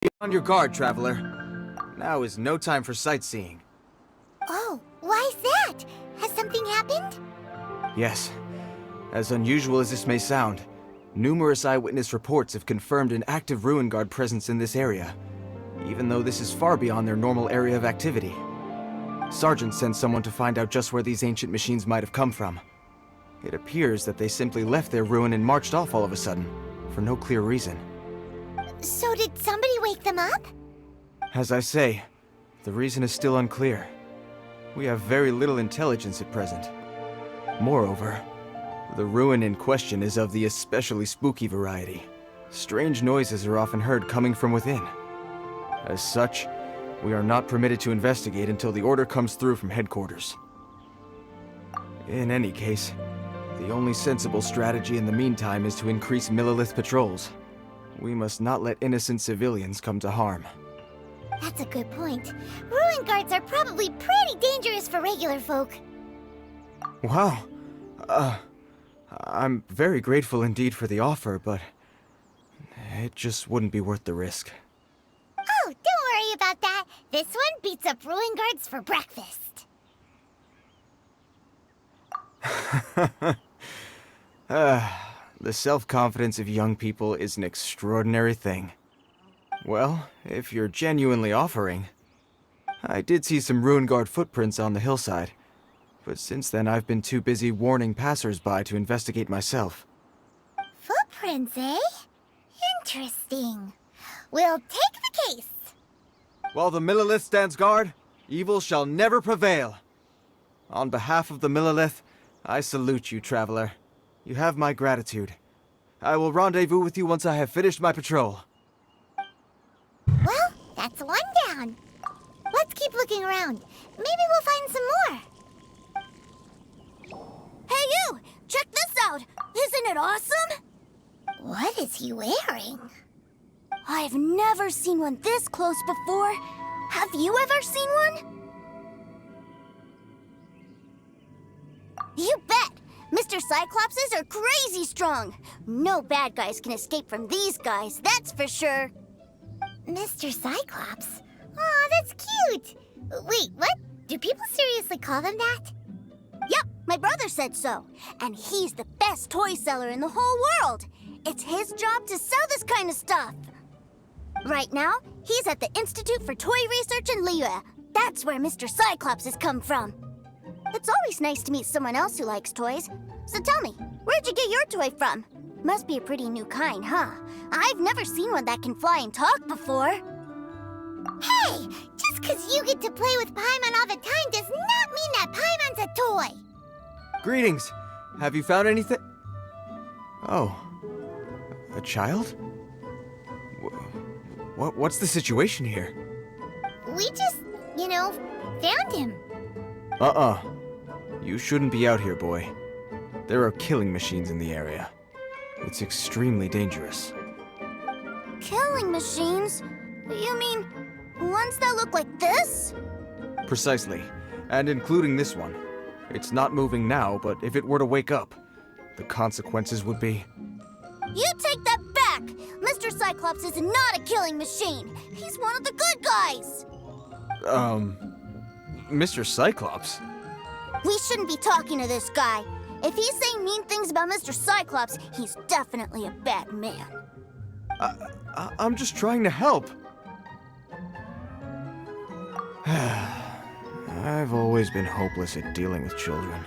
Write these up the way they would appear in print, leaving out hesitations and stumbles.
Be on your guard, traveler. Now is no time for sightseeing. Oh, why's that? Has something happened? Yes. As unusual as this may sound, numerous eyewitness reports have confirmed an active Ruin Guard presence in this area, even though this is far beyond their normal area of activity. Sergeant sent someone to find out just where these ancient machines might have come from. It appears that they simply left their ruin and marched off all of a sudden, for no clear reason. So did somebody wake them up? As I say, the reason is still unclear. We have very little intelligence at present. Moreover, the ruin in question is of the especially spooky variety. Strange noises are often heard coming from within. As such, we are not permitted to investigate until the order comes through from headquarters. In any case, the only sensible strategy in the meantime is to increase Millilith patrols. We must not let innocent civilians come to harm. That's a good point. Ruin guards are probably pretty dangerous for regular folk. Wow. I'm very grateful indeed for the offer, but it just wouldn't be worth the risk. Oh, don't worry about that. This one beats up ruin guards for breakfast. The self-confidence of young people is an extraordinary thing. Well, if you're genuinely offering... I did see some Ruin Guard footprints on the hillside, but since then I've been too busy warning passers-by to investigate myself. Footprints, eh? Interesting. We'll take the case. While the Millilith stands guard, evil shall never prevail. On behalf of the Millilith, I salute you, traveler. You have my gratitude. I will rendezvous with you once I have finished my patrol. Well, that's one down. Let's keep looking around. Maybe we'll find some more. Hey you! Check this out! Isn't it awesome? What is he wearing? I've never seen one this close before. Have you ever seen one? You bet! Mr. Cyclopses are crazy strong. No bad guys can escape from these guys, that's for sure. Mr. Cyclops? Aw, that's cute! Wait, what? Do people seriously call them that? Yep, my brother said so. And he's the best toy seller in the whole world. It's his job to sell this kind of stuff. Right now, he's at the Institute for Toy Research in Liyue. That's where Mr. Cyclops has come from. It's always nice to meet someone else who likes toys. So tell me, where'd you get your toy from? Must be a pretty new kind, huh? I've never seen one that can fly and talk before. Hey! Just because you get to play with Paimon all the time does not mean that Paimon's a toy! Greetings! Have you found anything? Oh. A child? What's the situation here? We just, found him. You shouldn't be out here, boy. There are killing machines in the area. It's extremely dangerous. Killing machines? You mean ones that look like this? Precisely. And including this one. It's not moving now, but if it were to wake up, the consequences would be... You take that back! Mr. Cyclops is not a killing machine. He's one of the good guys. Mr. Cyclops? We shouldn't be talking to this guy. If he's saying mean things about Mr. Cyclops, he's definitely a bad man. I'm just trying to help. I've always been hopeless at dealing with children.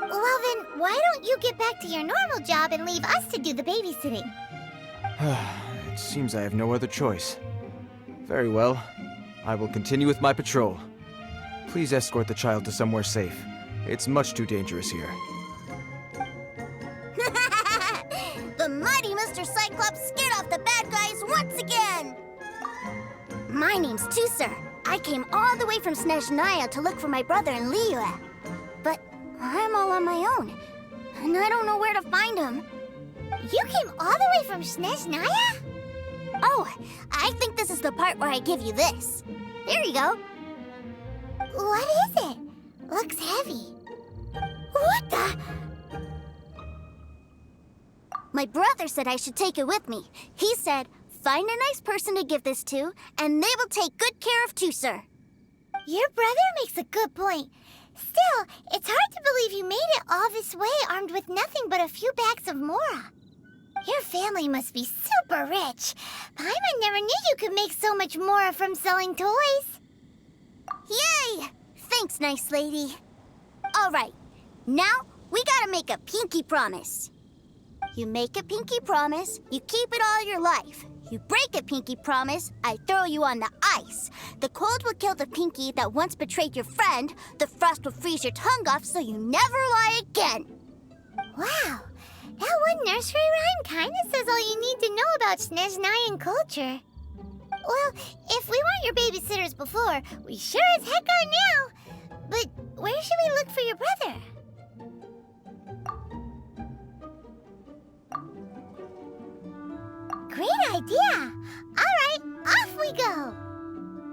Well then, why don't you get back to your normal job and leave us to do the babysitting? It seems I have no other choice. Very well. I will continue with my patrol. Please escort the child to somewhere safe. It's much too dangerous here. The mighty Mr. Cyclops scared off the bad guys once again! My name's Tusser. I came all the way from Snezhnaya to look for my brother in Liyue. But I'm all on my own, and I don't know where to find him. You came all the way from Snezhnaya? Oh, I think this is the part where I give you this. Here you go. What is it? Looks heavy. What the? My brother said I should take it with me. He said, find a nice person to give this to, and they will take good care of Tooser. Your brother makes a good point. Still, it's hard to believe you made it all this way armed with nothing but a few bags of Mora. Your family must be super rich. Paimon never knew you could make so much Mora from selling toys. Yay! Thanks, nice lady. All right, now we gotta make a pinky promise. You make a pinky promise, you keep it all your life. You break a pinky promise, I throw you on the ice. The cold will kill the pinky that once betrayed your friend. The frost will freeze your tongue off so you never lie again. Wow, that one nursery rhyme kind of says all you need to know about Snezhnayan culture. Well, if we weren't your babysitters before, we sure as heck are now. But where should we look for your brother? Great idea! All right, off we go!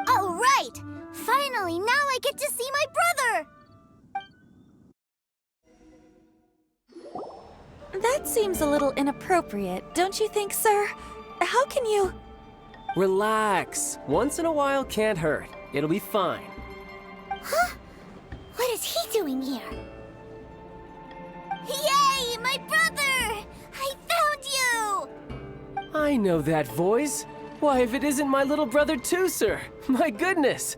All right! Finally, now I get to see my brother! That seems a little inappropriate, don't you think, sir? How can you... Relax. Once in a while can't hurt. It'll be fine. Huh? What is he doing here? Yay, my brother! I found you! I know that voice. Why, if it isn't my little brother Tooser! My goodness!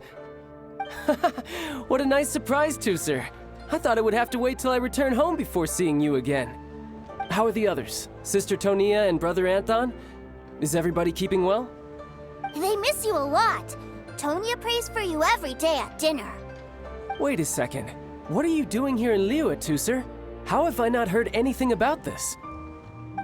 What a nice surprise, Tooser. I thought I would have to wait till I return home before seeing you again. How are the others? Sister Tonia and Brother Anton? Is everybody keeping well? They miss you a lot. Tonia prays for you every day at dinner. Wait a second. What are you doing here in Liyue, Tooser? How have I not heard anything about this?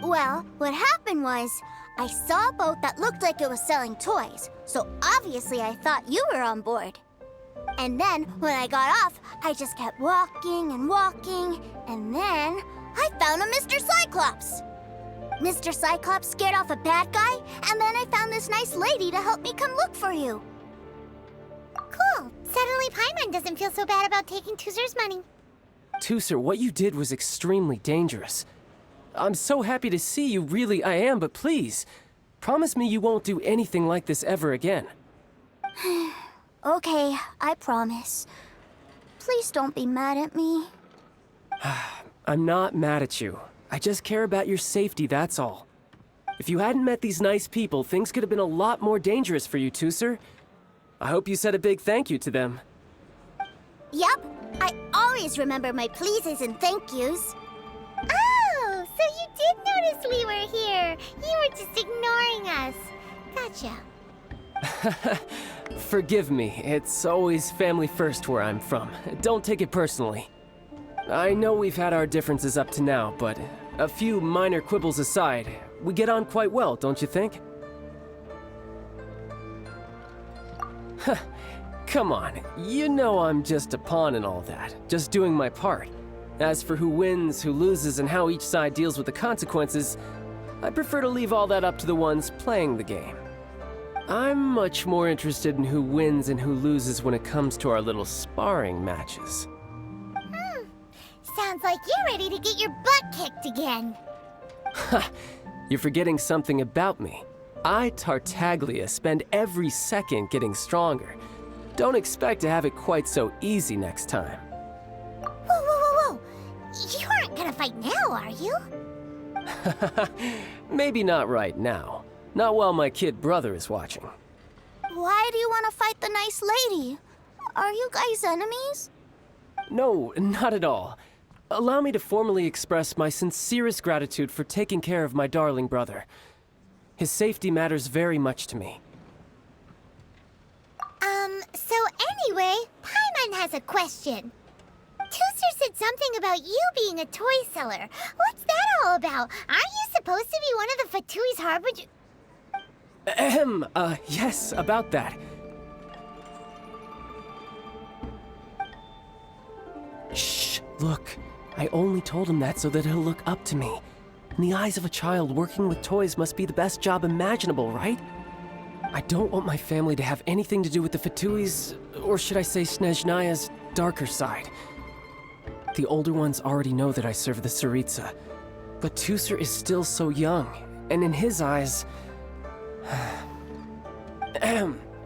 Well, what happened was, I saw a boat that looked like it was selling toys, so obviously I thought you were on board. And then, when I got off, I just kept walking and walking, and then I found a Mr. Cyclops. Mr. Cyclops scared off a bad guy, and then I found this nice lady to help me come look for you. Cool. Suddenly Paimon doesn't feel so bad about taking Tooser's money. Tooser, what you did was extremely dangerous. I'm so happy to see you, really I am, but please, promise me you won't do anything like this ever again. Okay, I promise. Please don't be mad at me. I'm not mad at you. I just care about your safety, that's all. If you hadn't met these nice people, things could have been a lot more dangerous for you, Tooser. I hope you said a big thank you to them. Yep, I always remember my pleases and thank yous. Oh, so you did notice we were here. You were just ignoring us. Gotcha. Forgive me, it's always family first where I'm from. Don't take it personally. I know we've had our differences up to now, but a few minor quibbles aside, we get on quite well, don't you think? Come on, you know I'm just a pawn and all that, just doing my part. As for who wins, who loses, and how each side deals with the consequences, I prefer to leave all that up to the ones playing the game. I'm much more interested in who wins and who loses when it comes to our little sparring matches. Sounds like you're ready to get your butt kicked again. Ha! You're forgetting something about me. I, Tartaglia, spend every second getting stronger. Don't expect to have it quite so easy next time. Whoa, whoa, whoa, whoa! You aren't gonna fight now, are you? Maybe not right now. Not while my kid brother is watching. Why do you want to fight the nice lady? Are you guys enemies? No, not at all. Allow me to formally express my sincerest gratitude for taking care of my darling brother. His safety matters very much to me. So anyway, Paimon has a question. Tooser said something about you being a toy seller. What's that all about? Aren't you supposed to be one of the Fatui's harbinger? Yes, about that. Shh, look. I only told him that so that he'll look up to me. In the eyes of a child, working with toys must be the best job imaginable, right? I don't want my family to have anything to do with the Fatui's, or should I say Snezhnaya's, darker side. The older ones already know that I serve the Tsaritsa, but Tooser is still so young, and in his eyes,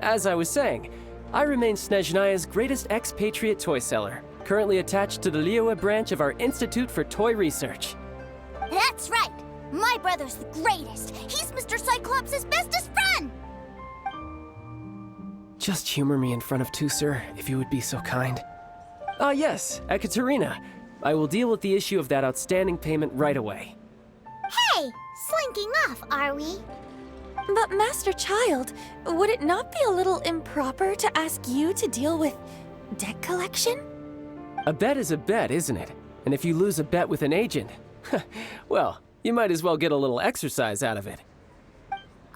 As I was saying, I remain Snezhnaya's greatest expatriate toy seller, currently attached to the Liyue branch of our Institute for Toy Research. That's right! My brother's the greatest! He's Mr. Cyclops' bestest friend! Just humor me in front of Tusser, if you would be so kind. Ah, yes, Ekaterina. I will deal with the issue of that outstanding payment right away. Hey, slinking off, are we? But Master Child, would it not be a little improper to ask you to deal with debt collection? A bet is a bet, isn't it? And if you lose a bet with an agent, well, you might as well get a little exercise out of it.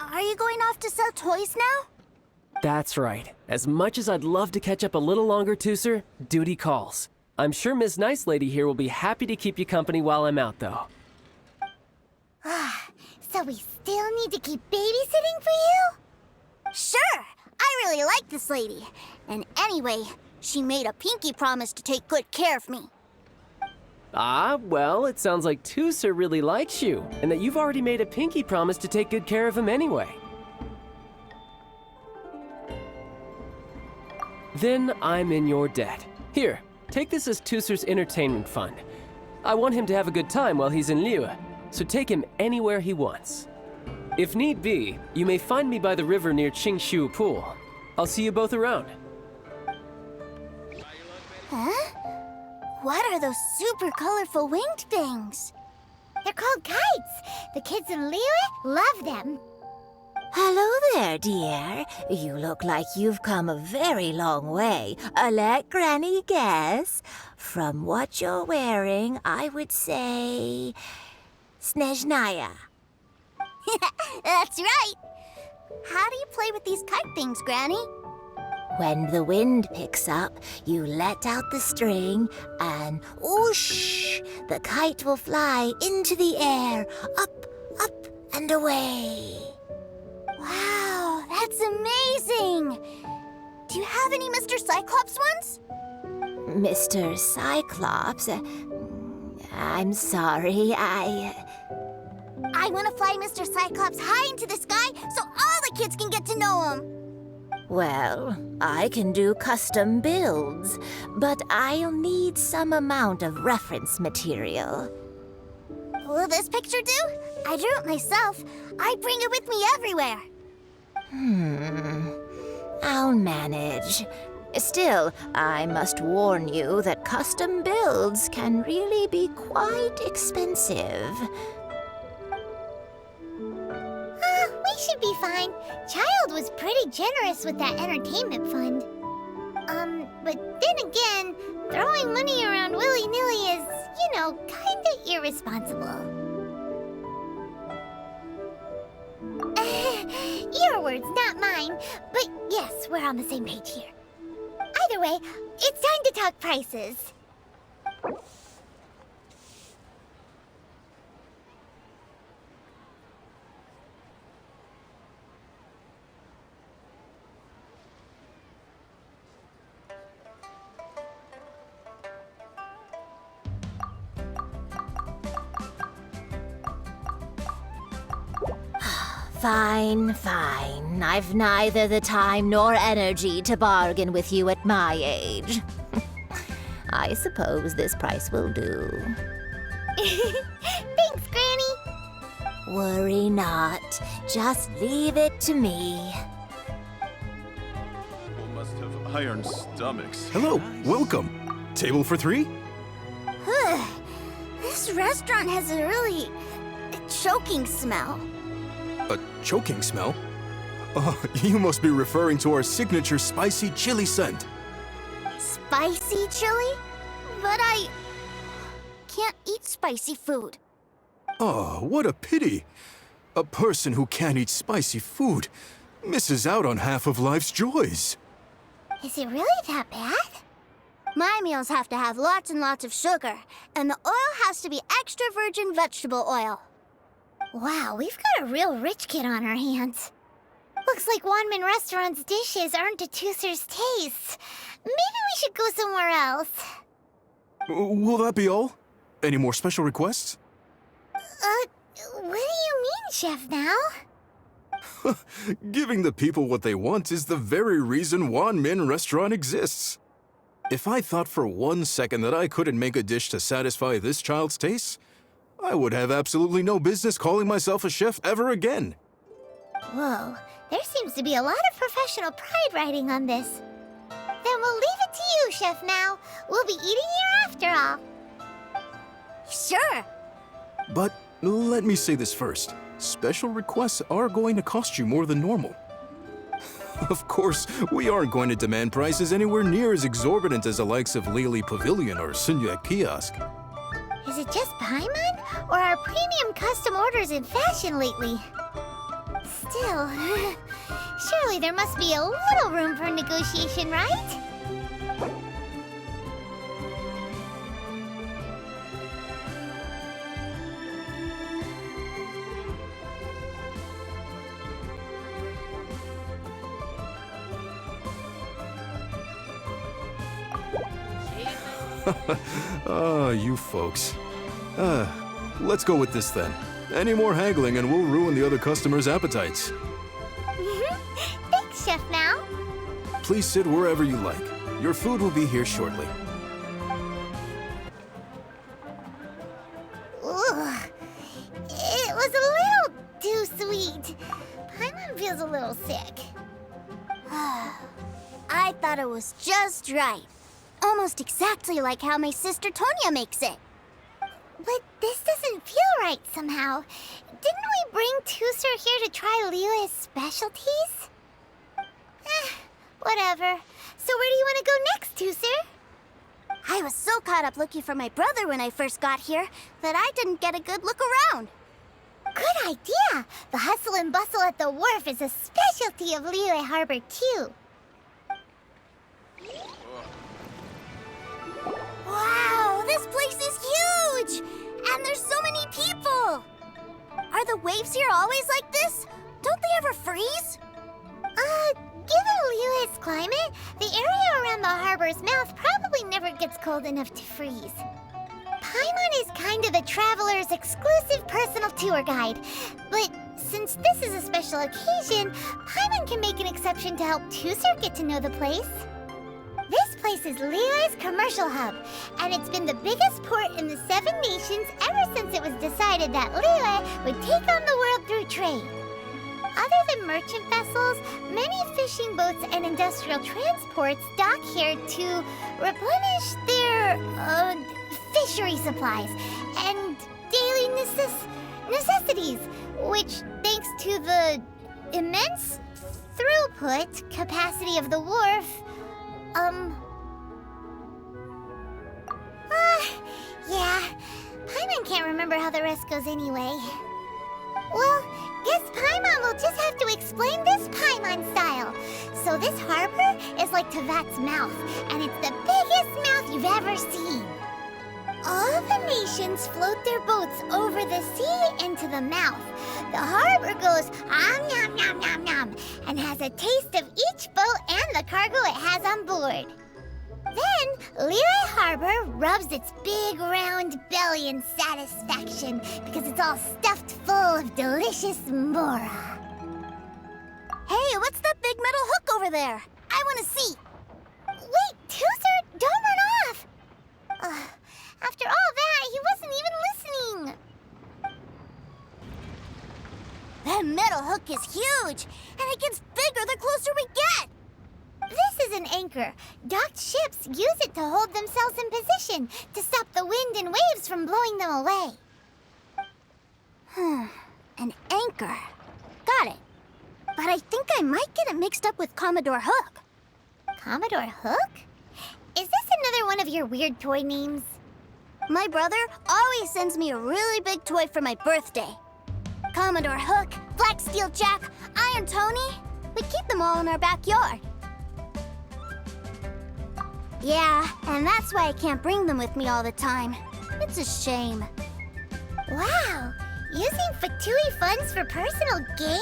Are you going off to sell toys now? That's right. As much as I'd love to catch up a little longer, Tusser, duty calls. I'm sure Miss Nice Lady here will be happy to keep you company while I'm out, though. So we still need to keep babysitting for you? Sure! I really like this lady. And anyway, she made a pinky promise to take good care of me. Ah, well, it sounds like Tusser really likes you, and that you've already made a pinky promise to take good care of him anyway. Then I'm in your debt. Here, take this as Tusser's entertainment fund. I want him to have a good time while he's in Liyue, so take him anywhere he wants. If need be, you may find me by the river near Qingshu Pool. I'll see you both around. Huh? What are those super colorful winged things? They're called kites. The kids in Liyue love them. Hello there, dear. You look like you've come a very long way. Let Granny guess. From what you're wearing, I would say... Snezhnaya. That's right! How do you play with these kite things, Granny? When the wind picks up, you let out the string and whoosh! The kite will fly into the air, up, up, and away. Wow, that's amazing! Do you have any Mr. Cyclops ones? Mr. Cyclops? I'm sorry, I want to fly Mr. Cyclops high into the sky so all the kids can get to know him. Well, I can do custom builds, but I'll need some amount of reference material. Will this picture do? I drew it myself. I bring it with me everywhere. I'll manage. Still, I must warn you that custom builds can really be quite expensive. We should be fine. Child was pretty generous with that entertainment fund. But then again, throwing money around willy-nilly is, kinda irresponsible. Your words, not mine. But yes, we're on the same page here. Either way, it's time to talk prices. Fine, fine. I've neither the time nor energy to bargain with you at my age. I suppose this price will do. Thanks, Granny. Worry not. Just leave it to me. People must have iron stomachs. Hello, welcome. Table for three? This restaurant has a really choking smell. A choking smell? Oh, you must be referring to our signature spicy chili scent. Spicy chili? But I can't eat spicy food. Oh, what a pity. A person who can't eat spicy food misses out on half of life's joys. Is it really that bad? My meals have to have lots and lots of sugar, and the oil has to be extra virgin vegetable oil. Wow, we've got a real rich kid on our hands. Looks like Wanman Restaurant's dishes aren't to Tusser's taste. Maybe we should go somewhere else. Will that be all? Any more special requests? What do you mean, Chef, now? Giving the people what they want is the very reason Wanmin Restaurant exists. If I thought for 1 second that I couldn't make a dish to satisfy this child's tastes, I would have absolutely no business calling myself a chef ever again. Whoa, there seems to be a lot of professional pride riding on this. Then we'll leave it to you, Chef Mao. We'll be eating here after all. Sure. But let me say this first. Special requests are going to cost you more than normal. Of course, we aren't going to demand prices anywhere near as exorbitant as the likes of Lily Pavilion or Sunya Kiosk. Is it just Paimon? Or are premium custom orders in fashion lately? Still, surely there must be a little room for negotiation, right? You folks. Let's go with this then. Any more haggling and we'll ruin the other customers' appetites. Thanks, Chef Mao. Please sit wherever you like. Your food will be here shortly. Ugh. It was a little too sweet. Paimon feels a little sick. I thought it was just right. Almost exactly like how my sister Tonya makes it. But this doesn't feel right somehow. Didn't we bring Tusser here to try Liyue's specialties? Whatever. So where do you want to go next, Tusser? I was so caught up looking for my brother when I first got here that I didn't get a good look around. Good idea! The hustle and bustle at the wharf is a specialty of Liyue Harbor, too. Wow, this place is huge! And there's so many people! Are the waves here always like this? Don't they ever freeze? Given Liyue's climate, the area around the harbor's mouth probably never gets cold enough to freeze. Paimon is kind of the traveler's exclusive personal tour guide. But since this is a special occasion, Paimon can make an exception to help Tusser get to know the place. This place is Liyue's commercial hub, and it's been the biggest port in the 7 nations ever since it was decided that Liyue would take on the world through trade. Other than merchant vessels, many fishing boats and industrial transports dock here to replenish their, fishery supplies and daily necessities, which, thanks to the immense throughput capacity of the wharf, yeah, Paimon can't remember how the rest goes anyway. Well, guess Paimon will just have to explain this Paimon style. So this harbor is like Tevat's mouth, and it's the biggest mouth you've ever seen. All the nations float their boats over the sea into the mouth. The harbor goes nom nom nom nom and has a taste of each boat and the cargo it has on board. Then, Liyue Harbor rubs its big round belly in satisfaction because it's all stuffed full of delicious mora. Hey, what's that big metal hook over there? I want to see. Wait, Tusser, don't run off! After all that, he wasn't even listening. That metal hook is huge, and it gets bigger the closer we get. This is an anchor. Docked ships use it to hold themselves in position, to stop the wind and waves from blowing them away. An anchor. Got it. But I think I might get it mixed up with Commodore Hook. Commodore Hook? Is this another one of your weird toy names? My brother always sends me a really big toy for my birthday. Commodore Hook, Black Steel Jack, Iron Tony. We keep them all in our backyard. Yeah, and that's why I can't bring them with me all the time. It's a shame. Wow! Using Fatui funds for personal gain?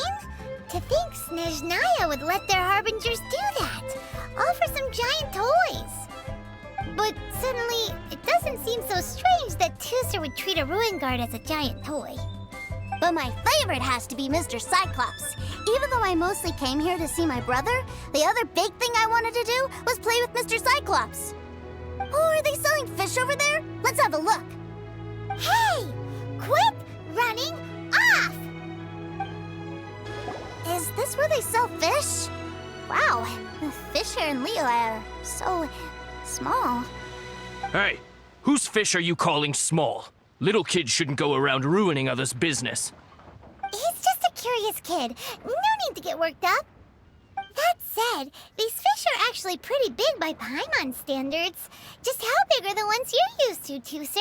To think Snezhnaya would let their harbingers do that! All for some giant toys! But suddenly, it doesn't seem so strange that Tusser would treat a ruin guard as a giant toy. But my favorite has to be Mr. Cyclops. Even though I mostly came here to see my brother, the other big thing I wanted to do was play with Mr. Cyclops. Oh, are they selling fish over there? Let's have a look. Hey! Quit running off! Is this where they sell fish? Wow, the fish here in Leo are so small. Hey, whose fish are you calling small? Little kids shouldn't go around ruining others' business. He's just a curious kid. No need to get worked up. That said, these fish are actually pretty big by Paimon standards. Just how big are the ones you're used to, Tooser?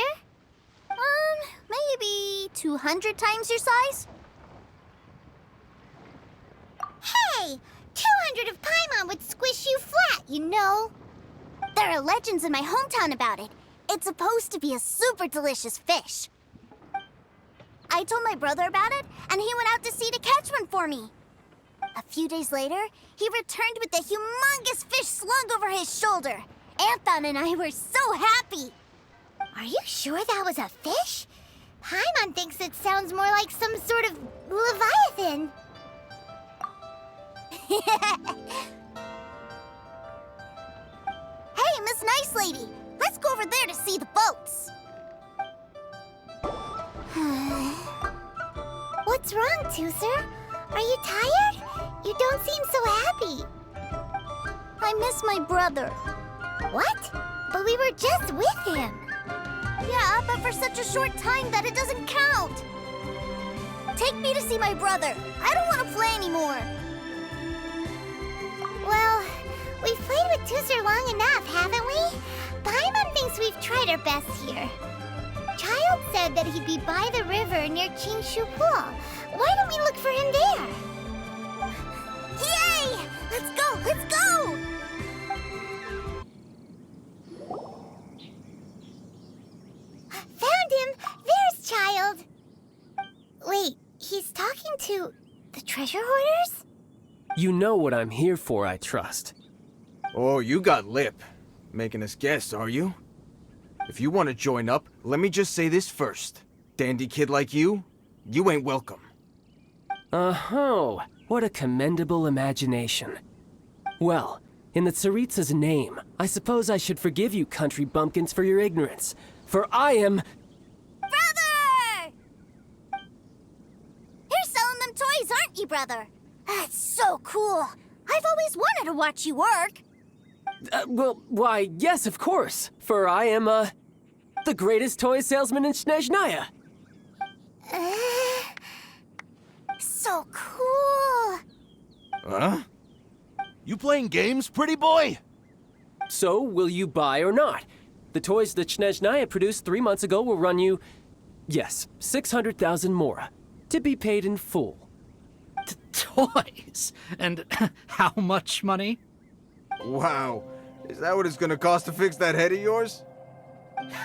Maybe 200 times your size? Hey! 200 of Paimon would squish you flat, you know. There are legends in my hometown about it. It's supposed to be a super delicious fish. I told my brother about it, and he went out to sea to catch one for me. A few days later, he returned with a humongous fish slung over his shoulder. Anton and I were so happy. Are you sure that was a fish? Paimon thinks it sounds more like some sort of leviathan. Hey, Miss Nice Lady, let's go over there to see the boats. What's wrong, Tooser? Are you tired? You don't seem so happy. I miss my brother. What? But we were just with him. Yeah, but for such a short time that it doesn't count. Take me to see my brother. I don't want to play anymore. Well, we've played with Tooser long enough, haven't we? Paimon thinks we've tried our best here. Child said that he'd be by the river near Qingshu Pool. Why don't we look for him there? Yay! Let's go! Let's go! Found him! There's Child! Wait, he's talking to the treasure hoarders? You know what I'm here for, I trust. Oh, you got lip. Making us guess, are you? If you want to join up, let me just say this first. Dandy kid like you ain't welcome. Oh, what a commendable imagination. Well, in the Tsaritsa's name, I suppose I should forgive you country bumpkins for your ignorance. For I am... Brother! You're selling them toys, aren't you, brother? That's so cool. I've always wanted to watch you work. Well, why, yes, of course. For I am, the greatest toy salesman in Snezhnaya. So cool. Huh? You playing games, pretty boy? So, will you buy or not? The toys that Snezhnaya produced 3 months ago will run you, yes, 600,000 mora, to be paid in full. Toys? And how much money? Wow. Is that what it's gonna cost to fix that head of yours? Look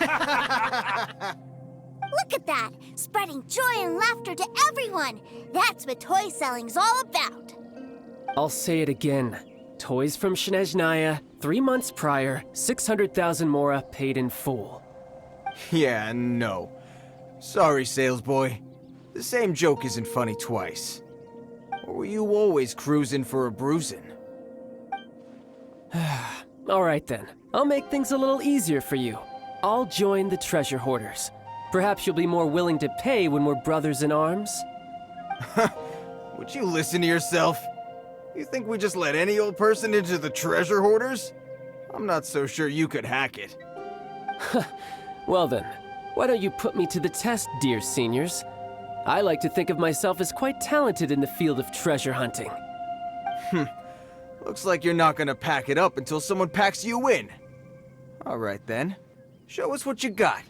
at that! Spreading joy and laughter to everyone! That's what toy selling's all about! I'll say it again. Toys from Snezhnaya, 3 months prior, 600,000 mora paid in full. Yeah, no. Sorry, sales boy. The same joke isn't funny twice. Or were you always cruising for a bruising? All right then, I'll make things a little easier for you. I'll join the treasure hoarders. Perhaps you'll be more willing to pay when we're brothers in arms? Would you listen to yourself? You think we just let any old person into the treasure hoarders? I'm not so sure you could hack it. Well then, why don't you put me to the test, dear seniors? I like to think of myself as quite talented in the field of treasure hunting. Looks like you're not gonna pack it up until someone packs you in. All right then, show us what you got.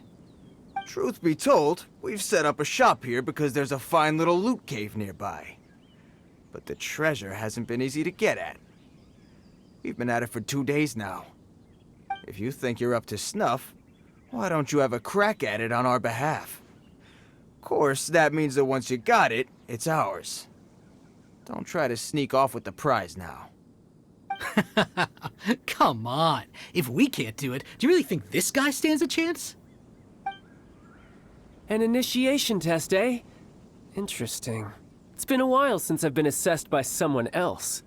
Truth be told, we've set up a shop here because there's a fine little loot cave nearby. But the treasure hasn't been easy to get at. We've been at it for 2 days now. If you think you're up to snuff, why don't you have a crack at it on our behalf? Of course, that means that once you got it, it's ours. Don't try to sneak off with the prize now. Come on. If we can't do it, do you really think this guy stands a chance? An initiation test, eh? Interesting. It's been a while since I've been assessed by someone else.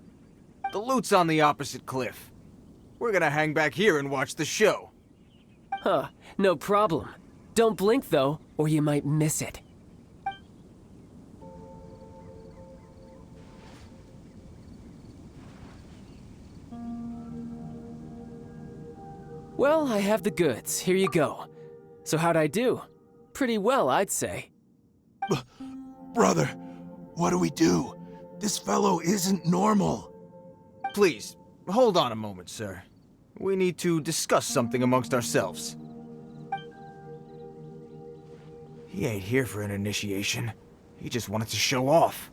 The loot's on the opposite cliff. We're gonna hang back here and watch the show. Huh, no problem. Don't blink though, or you might miss it. Well, I have the goods. Here you go. So how'd I do? Pretty well, I'd say. Brother, what do we do? This fellow isn't normal. Please, hold on a moment, sir. We need to discuss something amongst ourselves. He ain't here for an initiation. He just wanted to show off.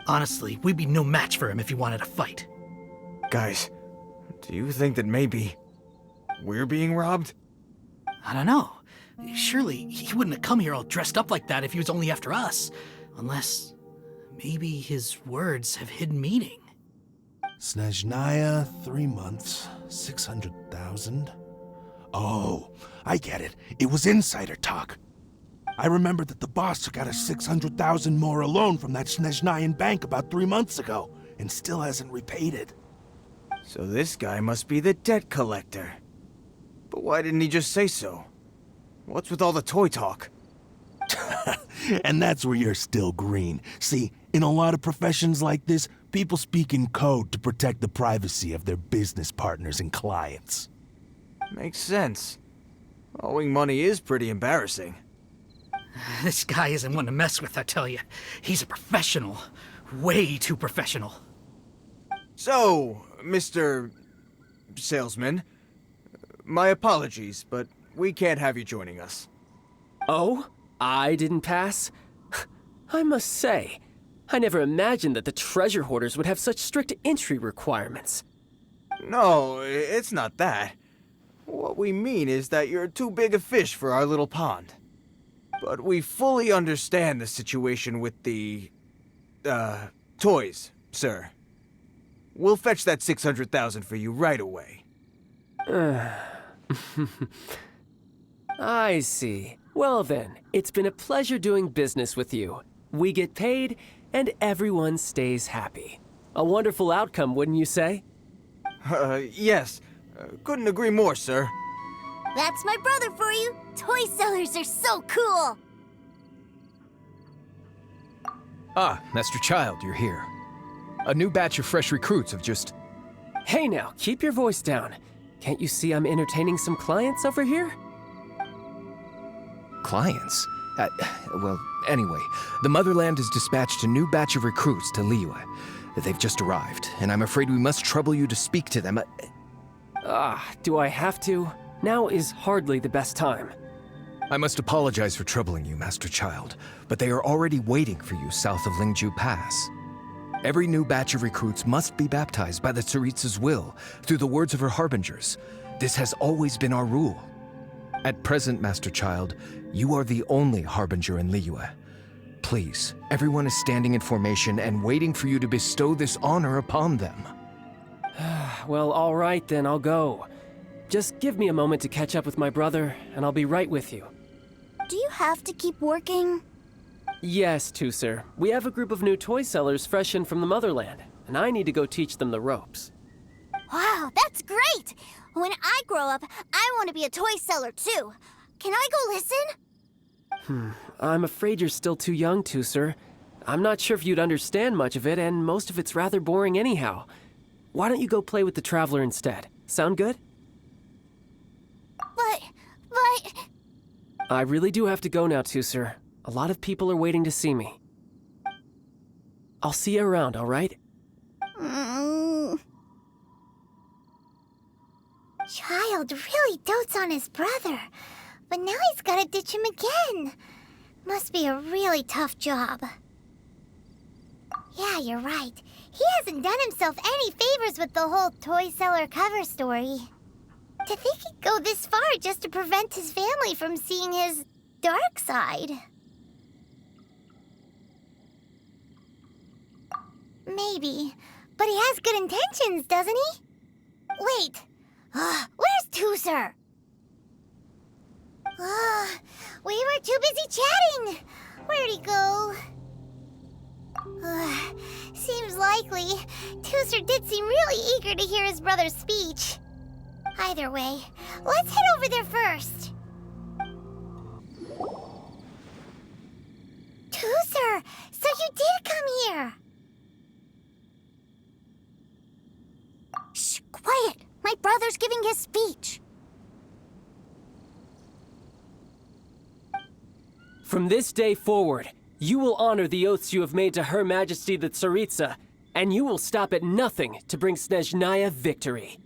Honestly, we'd be no match for him if he wanted a fight. Guys, do you think that maybe we're being robbed? I don't know. Surely he wouldn't have come here all dressed up like that if he was only after us. Unless maybe his words have hidden meaning. Snezhnaya, 3 months, 600,000. Oh, I get it. It was insider talk. I remember that the boss took out a 600,000 more loan from that Snezhnayan bank about 3 months ago, and still hasn't repaid it. So this guy must be the debt collector. But why didn't he just say so? What's with all the toy talk? And that's where you're still green. See, in a lot of professions like this, people speak in code to protect the privacy of their business partners and clients. Makes sense. Owing money is pretty embarrassing. This guy isn't one to mess with, I tell you. He's a professional. Way too professional. So, Mr. Salesman, my apologies, but we can't have you joining us. Oh? I didn't pass? I must say, I never imagined that the treasure hoarders would have such strict entry requirements. No, it's not that. What we mean is that you're too big a fish for our little pond. But we fully understand the situation with the, toys, sir. We'll fetch that 600,000 for you right away. I see. Well then, it's been a pleasure doing business with you. We get paid, and everyone stays happy. A wonderful outcome, wouldn't you say? Yes. Couldn't agree more, sir. That's my brother for you. Toy sellers are so cool. Ah, Master Child, you're here. A new batch of fresh recruits have just... Hey now, keep your voice down. Can't you see I'm entertaining some clients over here? Clients? Well, anyway, the Motherland has dispatched a new batch of recruits to Liyue. They've just arrived, and I'm afraid we must trouble you to speak to them. Do I have to? Now is hardly the best time. I must apologize for troubling you, Master Child, but they are already waiting for you south of Lingju Pass. Every new batch of recruits must be baptized by the Tsaritsa's will, through the words of her harbingers. This has always been our rule. At present, Master Child, you are the only harbinger in Liyue. Please, everyone is standing in formation and waiting for you to bestow this honor upon them. Well, all right then, I'll go. Just give me a moment to catch up with my brother, and I'll be right with you. Do you have to keep working? Yes, Tusser. We have a group of new toy sellers fresh in from the Motherland, and I need to go teach them the ropes. Wow, that's great! When I grow up, I want to be a toy seller too. Can I go listen? I'm afraid you're still too young, Tusser. I'm not sure if you'd understand much of it, and most of it's rather boring anyhow. Why don't you go play with the Traveler instead? Sound good? But... I really do have to go now, Tusser. A lot of people are waiting to see me. I'll see you around, all right? Child really dotes on his brother, but now he's gotta ditch him again. Must be a really tough job. Yeah, you're right. He hasn't done himself any favors with the whole toy seller cover story. To think he'd go this far just to prevent his family from seeing his dark side. Maybe, but he has good intentions, doesn't he? Wait, where's Tusser? We were too busy chatting. Where'd he go? Seems likely. Tooser did seem really eager to hear his brother's speech. Either way, let's head over there first. Tooser, so you did come here. Shh, quiet. My brother's giving his speech. From this day forward, you will honor the oaths you have made to Her Majesty the Tsaritsa, and you will stop at nothing to bring Snezhnaya victory.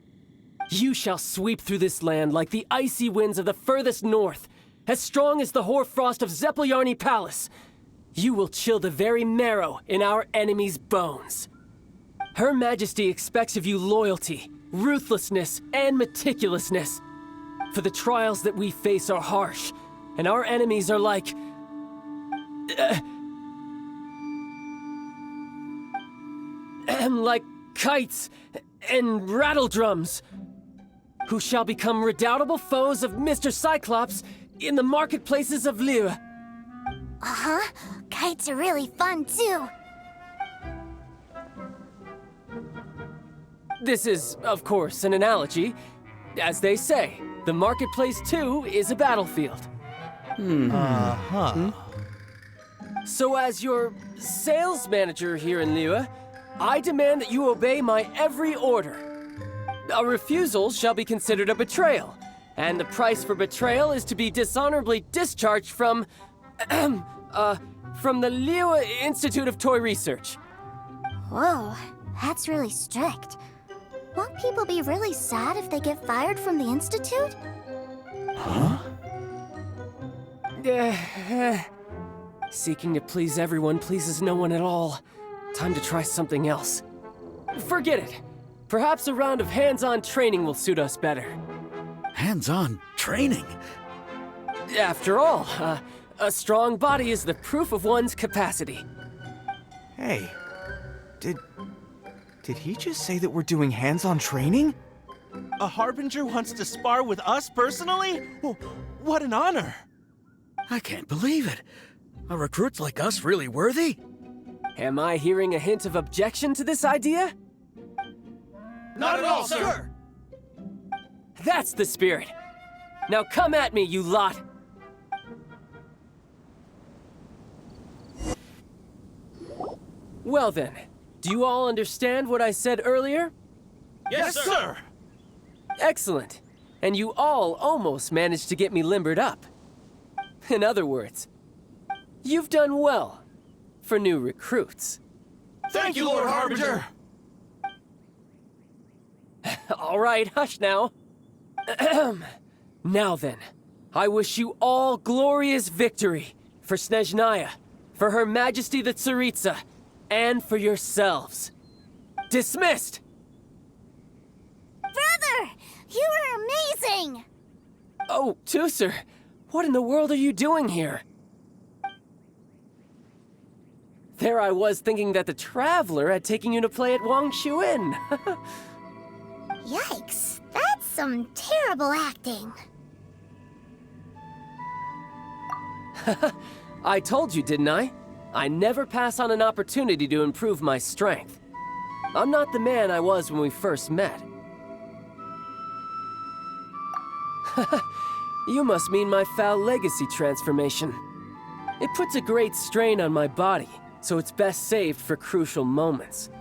You shall sweep through this land like the icy winds of the furthest north, as strong as the hoarfrost of Zepelyarny Palace. You will chill the very marrow in our enemies' bones. Her Majesty expects of you loyalty, ruthlessness, and meticulousness. For the trials that we face are harsh, and our enemies are like... like kites and rattledrums, who shall become redoubtable foes of Mr. Cyclops in the marketplaces of Liyue. Uh-huh. Kites are really fun, too. This is, of course, an analogy. As they say, the marketplace, too, is a battlefield. So as your sales manager here in Liyue, I demand that you obey my every order. A refusal shall be considered a betrayal, and the price for betrayal is to be dishonorably discharged from the Liyue Institute of Toy Research. Whoa, that's really strict. Won't people be really sad if they get fired from the Institute? Seeking to please everyone pleases no one at all. Time to try something else. Forget it. Perhaps a round of hands-on training will suit us better. Hands-on training? After all, a strong body is the proof of one's capacity. Hey, did he just say that we're doing hands-on training? A Harbinger wants to spar with us personally? What an honor! I can't believe it. Are recruits like us really worthy? Am I hearing a hint of objection to this idea? Not at all, sir! That's the spirit. Now come at me, you lot! Well then, do you all understand what I said earlier? Yes, sir! Excellent. And you all almost managed to get me limbered up. In other words, you've done well for new recruits. Thank you, Lord Harbinger! All right, hush now. Now then, I wish you all glorious victory for Snezhnaya, for Her Majesty the Tsaritsa, and for yourselves. Dismissed! Brother! You were amazing! Oh, Tooser, what in the world are you doing here? There I was thinking that the Traveler had taken you to play at Wangshuin. Yikes, that's some terrible acting. I told you, didn't I? I never pass on an opportunity to improve my strength. I'm not the man I was when we first met. You must mean my foul legacy transformation. It puts a great strain on my body, so it's best saved for crucial moments.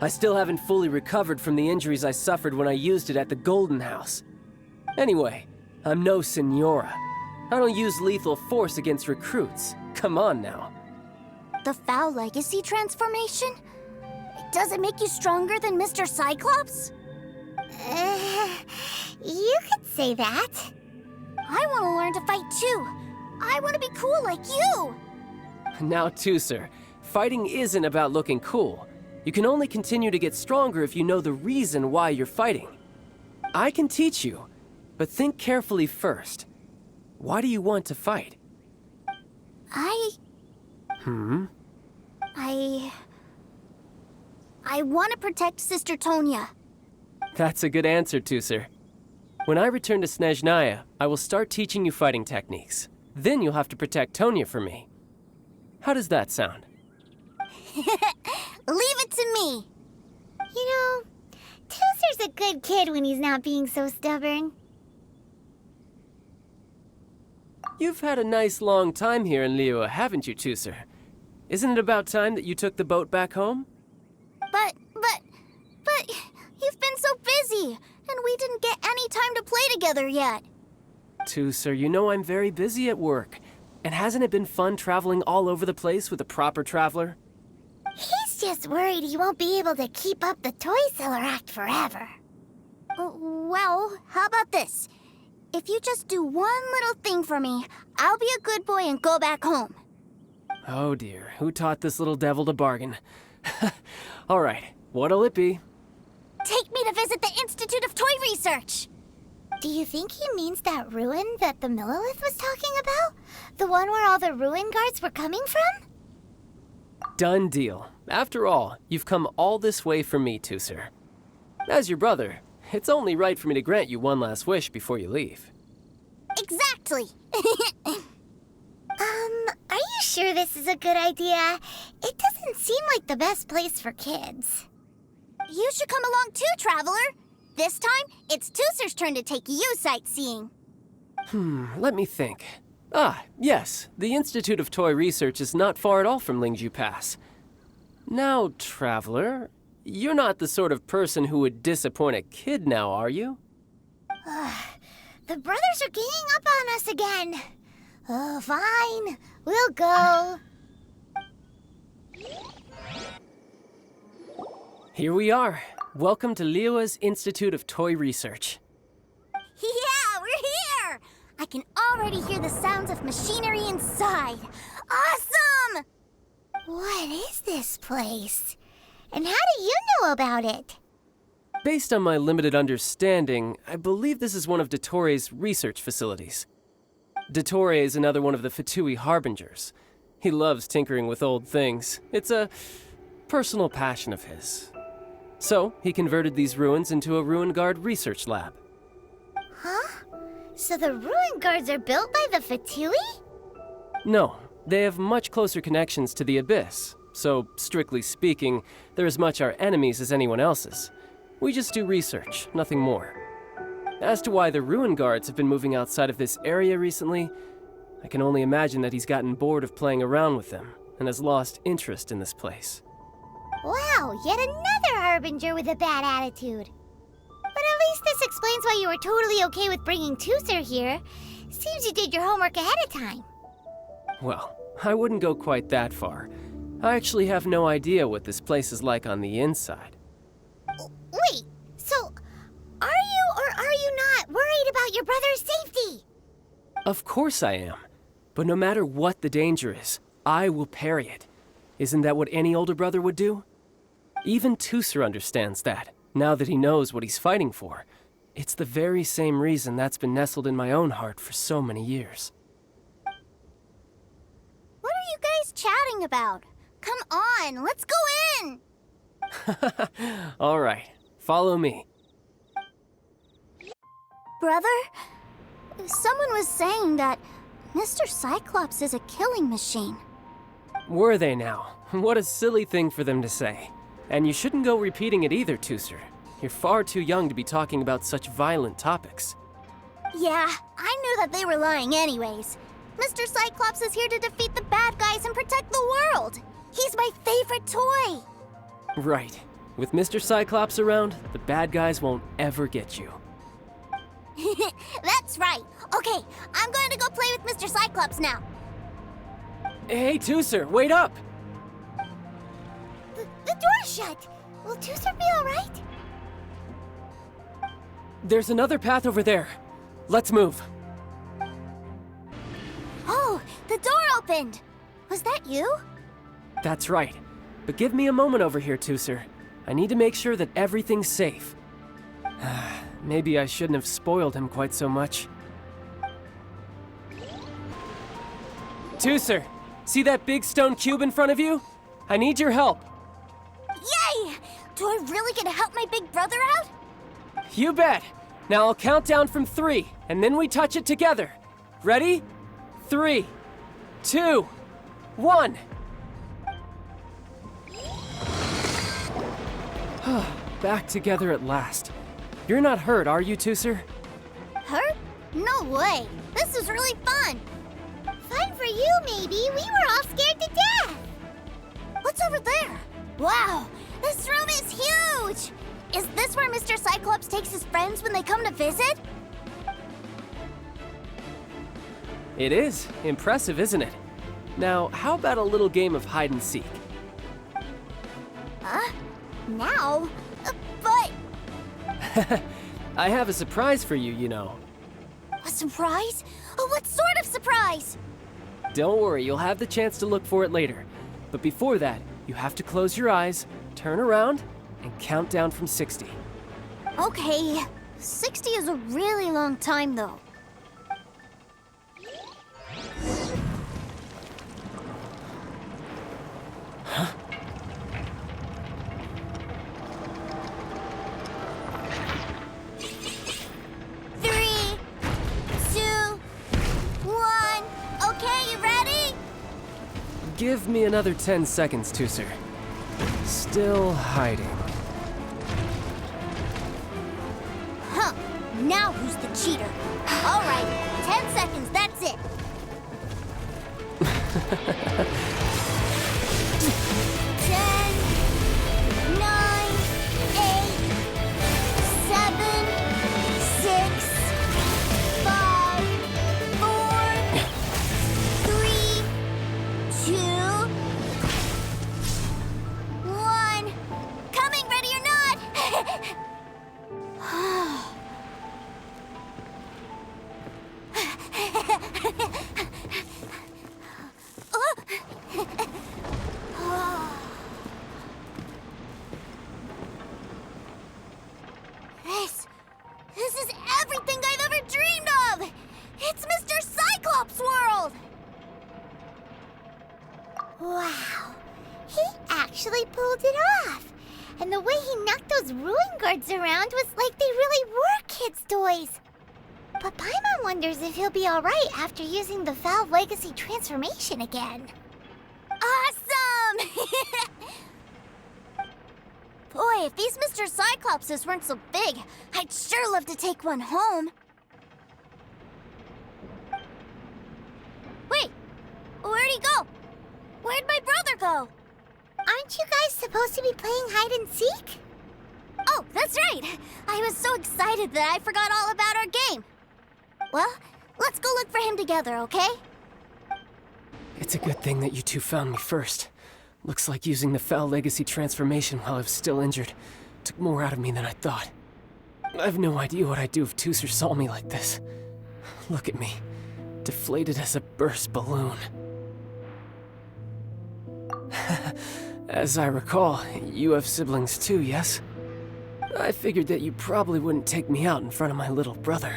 I still haven't fully recovered from the injuries I suffered when I used it at the Golden House. Anyway, I'm no Senora. I don't use lethal force against recruits. Come on now. The foul legacy transformation? Does it make you stronger than Mr. Cyclops? You could say that. I want to learn to fight too. I want to be cool like you. Now, Tooser, fighting isn't about looking cool. You can only continue to get stronger if you know the reason why you're fighting. I can teach you, but think carefully first. Why do you want to fight? I want to protect Sister Tonya. That's a good answer, Tooser. When I return to Snezhnaya, I will start teaching you fighting techniques. Then you'll have to protect Tonya for me. How does that sound? Leave it to me. You know, Tooser's a good kid when he's not being so stubborn. You've had a nice long time here in Liyue, haven't you, Tooser? Isn't it about time that you took the boat back home? But you've been so busy, and we didn't get any time to play together yet. Tooser, you know I'm very busy at work. And hasn't it been fun traveling all over the place with a proper traveler? He's just worried he won't be able to keep up the toy seller act forever. Well, how about this? If you just do one little thing for me, I'll be a good boy and go back home. Oh dear, who taught this little devil to bargain? All right, what'll it be? Take me to visit the Institute of Toy Research. Do you think he means that ruin that the Millilith was talking about? The one where all the ruin guards were coming from? Done deal. After all, you've come all this way for me, Tooser. As your brother, it's only right for me to grant you one last wish before you leave. Exactly. Are you sure this is a good idea? It doesn't seem like the best place for kids. You should come along too, Traveler. This time, it's Tooser's turn to take you sightseeing. Let me think. Ah, yes, the Institute of Toy Research is not far at all from Lingju Pass. Now, Traveler, you're not the sort of person who would disappoint a kid now, are you? The brothers are ganging up on us again. Oh, fine. We'll go. Here we are. Welcome to Liyue's Institute of Toy Research. Yeah, we're here! I can already hear the sounds of machinery inside. Awesome! What is this place? And how do you know about it? Based on my limited understanding, I believe this is one of Dottoro's research facilities. Dottore is another one of the Fatui Harbingers. He loves tinkering with old things. It's a personal passion of his. So, he converted these ruins into a Ruin Guard research lab. Huh? So the ruin guards are built by the Fatui? No, they have much closer connections to the Abyss. So, strictly speaking, they're as much our enemies as anyone else's. We just do research, nothing more. As to why the Ruin Guards have been moving outside of this area recently, I can only imagine that he's gotten bored of playing around with them and has lost interest in this place. Wow, yet another Harbinger with a bad attitude. But at least this explains why you were totally okay with bringing Tooser here. Seems you did your homework ahead of time. Well, I wouldn't go quite that far. I actually have no idea what this place is like on the inside. Wait, so are you or are you not worried about your brother's safety? Of course I am. But no matter what the danger is, I will parry it. Isn't that what any older brother would do? Even Tooser understands that, now that he knows what he's fighting for. It's the very same reason that's been nestled in my own heart for so many years. What are you guys chatting about? Come on, let's go in! All right, follow me. Brother, someone was saying that Mr. Cyclops is a killing machine. Were they now? What a silly thing for them to say. And you shouldn't go repeating it either, Tooser. You're far too young to be talking about such violent topics. Yeah, I knew that they were lying anyways. Mr. Cyclops is here to defeat the bad guys and protect the world. He's my favorite toy. Right. With Mr. Cyclops around, the bad guys won't ever get you. That's right. Okay, I'm going to go play with Mr. Cyclops now. Hey, Tooser, wait up! The door's shut. Will Tooser be all right? There's another path over there. Let's move. Oh, the door opened. Was that you? That's right. But give me a moment over here, Tooser. I need to make sure that everything's safe. Maybe I shouldn't have spoiled him quite so much. Tooser, see that big stone cube in front of you? I need your help. Yay! Do I really get to help my big brother out? You bet. Now I'll count down from 3, and then we touch it together. Ready? 3, 2, 1. Back together at last. You're not hurt, are you, Tooser? Hurt? No way. This is really fun. Fun for you, maybe. We were all scared to death. What's over there? Wow, this room is huge! Is this where Mr. Cyclops takes his friends when they come to visit? It is. Impressive, isn't it? Now, how about a little game of hide and seek? Huh? Now? But... I have a surprise for you, you know. A surprise? Oh, what sort of surprise? Don't worry, you'll have the chance to look for it later. But before that, you have to close your eyes, turn around, and count down from 60. Okay, 60 is a really long time, though. Huh? Three, 2, 1. Okay, you ready? Give me another 10 seconds, Tooser. Still hiding. Huh. Now who's the cheater? All right, 10 seconds, that's it. 10, 9, 8, 7, 6, 5, 4, 3, 2, 1. Coming, ready or not? This is everything I've ever dreamed of! It's Mr. Cyclops' world! Wow. He actually pulled it off. And the way he knocked those ruin guards around was like they really were kids' toys. But Paimon wonders if he'll be alright after using the Valve Legacy transformation again. Awesome! Boy, if these Mr. Cyclopses weren't so big, I'd sure love to take one home. Wait, where'd he go? Where'd my brother go? Aren't you guys supposed to be playing hide and seek? Oh, that's right! I was so excited that I forgot all about our game. Well, let's go look for him together, okay? It's a good thing that you two found me first. Looks like using the Foul Legacy transformation while I was still injured took more out of me than I thought. I have no idea what I'd do if Tooser saw me like this. Look at me, deflated as a burst balloon. As I recall, you have siblings too, yes? I figured that you probably wouldn't take me out in front of my little brother.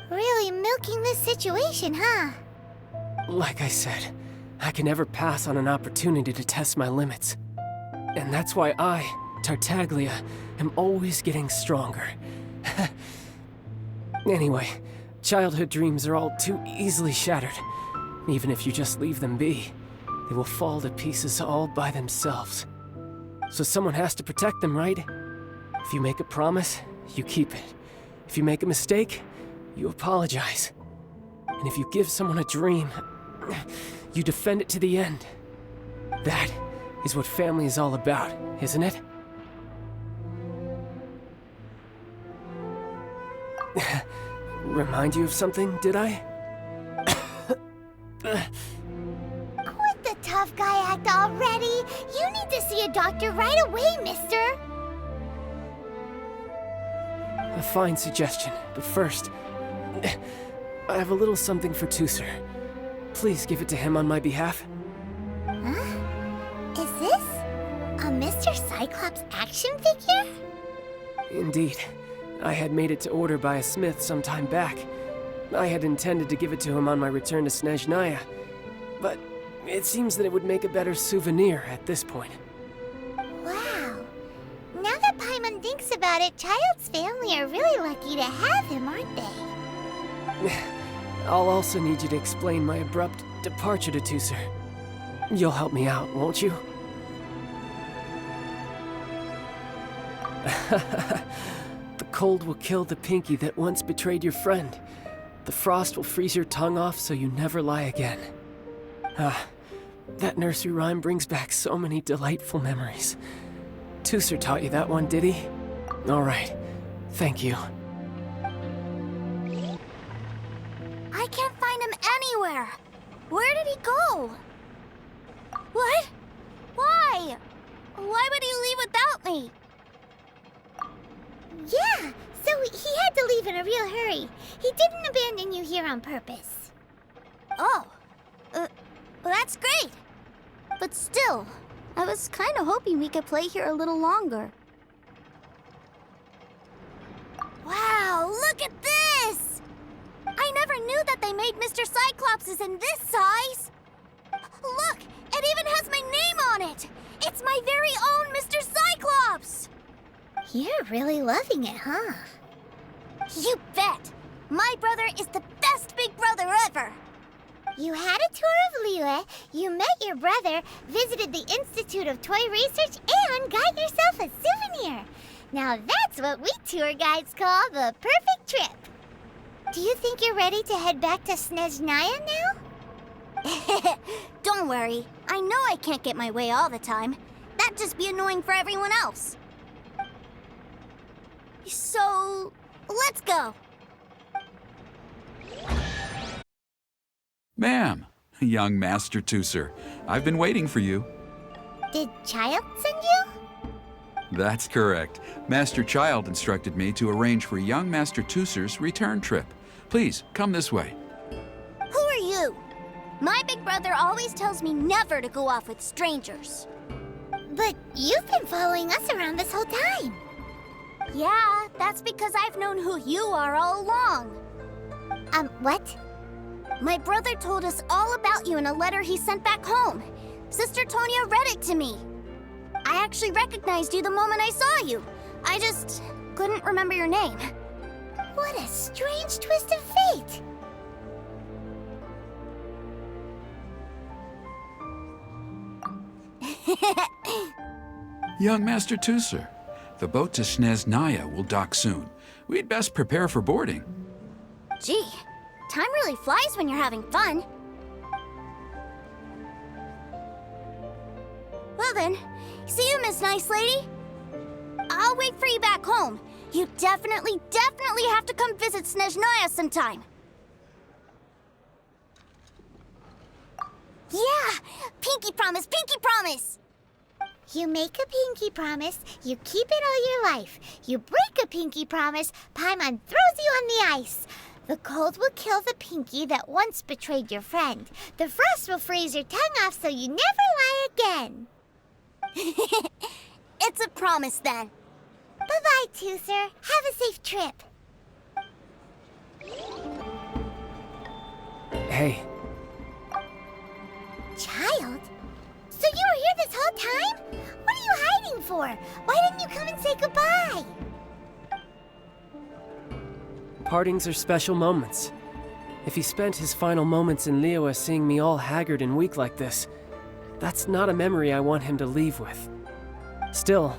Really milking this situation, huh? Like I said, I can never pass on an opportunity to test my limits. And that's why I, Tartaglia, am always getting stronger. Anyway, childhood dreams are all too easily shattered. Even if you just leave them be, they will fall to pieces all by themselves. So someone has to protect them, right? If you make a promise, you keep it. If you make a mistake, you apologize. And if you give someone a dream, you defend it to the end. That is what family is all about, isn't it? Remind you of something, did I? Quit the tough guy act already. You need to see a doctor right away, mister. A fine suggestion, but first, I have a little something for Tooser. Please give it to him on my behalf. Huh? Is this a Mr. Cyclops action figure? Indeed. I had made it to order by a smith some time back. I had intended to give it to him on my return to Snezhnaya, but it seems that it would make a better souvenir at this point. Wow. Now that Paimon thinks about it, Child's family are really lucky to have him, aren't they? I'll also need you to explain my abrupt departure to Tooser. You'll help me out, won't you? The cold will kill the pinky that once betrayed your friend. The frost will freeze your tongue off so you never lie again. Ah, that nursery rhyme brings back so many delightful memories. Tooser taught you that one, did he? All right, thank you. I can't find him anywhere. Where did he go? What? Why? Why would he leave without me? Yeah, so he had to leave in a real hurry. He didn't abandon you here on purpose. Oh, that's great. But still, I was kind of hoping we could play here a little longer. Wow, look at this! I never knew that they made Mr. Cyclopses in this size. Look, it even has my name on it. It's my very own Mr. Cyclops. You're really loving it, huh? You bet. My brother is the best big brother ever. You had a tour of Liyue, you met your brother, visited the Institute of Toy Research, and got yourself a souvenir. Now that's what we tour guides call the perfect trip. Do you think you're ready to head back to Snezhnaya now? Don't worry. I know I can't get my way all the time. That'd just be annoying for everyone else. So, let's go. Ma'am, young Master Tooser, I've been waiting for you. Did Child send you? That's correct. Master Child instructed me to arrange for young Master Tooser's return trip. Please, come this way. Who are you? My big brother always tells me never to go off with strangers. But you've been following us around this whole time. Yeah, that's because I've known who you are all along. What? My brother told us all about you in a letter he sent back home. Sister Tonya read it to me. I actually recognized you the moment I saw you. I just couldn't remember your name. What a strange twist of fate. Young Master Tooser, the boat to Snezhnaya will dock soon. We'd best prepare for boarding. Gee, time really flies when you're having fun. Well then, see you, Miss Nice Lady. I'll wait for you back home. You definitely have to come visit Snezhnaya sometime. Yeah! Pinky promise, pinky promise! You make a pinky promise, you keep it all your life. You break a pinky promise, Paimon throws you on the ice. The cold will kill the pinky that once betrayed your friend. The frost will freeze your tongue off so you never lie again. It's a promise then. Bye-bye, Tooser. Have a safe trip. Hey. Child? So you were here this whole time? What are you hiding for? Why didn't you come and say goodbye? Partings are special moments. If he spent his final moments in Liyue seeing me all haggard and weak like this, that's not a memory I want him to leave with. Still,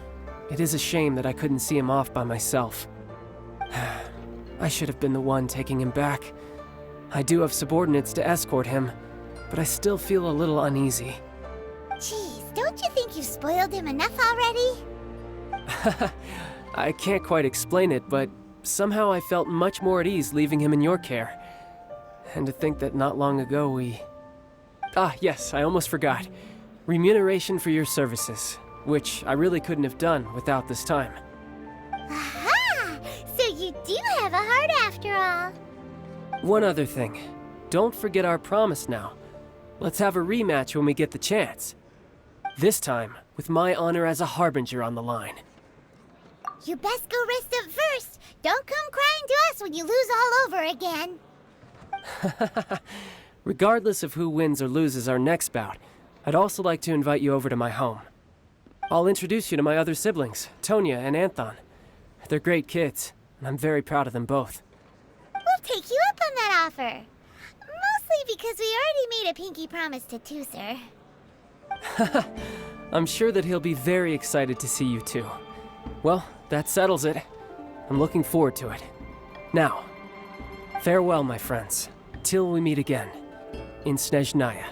it is a shame that I couldn't see him off by myself. I should have been the one taking him back. I do have subordinates to escort him, but I still feel a little uneasy. Jeez, don't you think you've spoiled him enough already? I can't quite explain it, but somehow I felt much more at ease leaving him in your care. And to think that not long ago we... Ah, yes, I almost forgot. Remuneration for your services, which I really couldn't have done without this time. Aha! So you do have a heart after all. One other thing. Don't forget our promise now. Let's have a rematch when we get the chance. This time, with my honor as a harbinger on the line. You best go rest up first. Don't come crying to us when you lose all over again. Regardless of who wins or loses our next bout, I'd also like to invite you over to my home. I'll introduce you to my other siblings, Tonya and Anthon. They're great kids, and I'm very proud of them both. We'll take you up on that offer. Mostly because we already made a pinky promise to Tooser. I'm sure that he'll be very excited to see you two. Well, that settles it. I'm looking forward to it. Now, farewell, my friends. Till we meet again in Snezhnaya.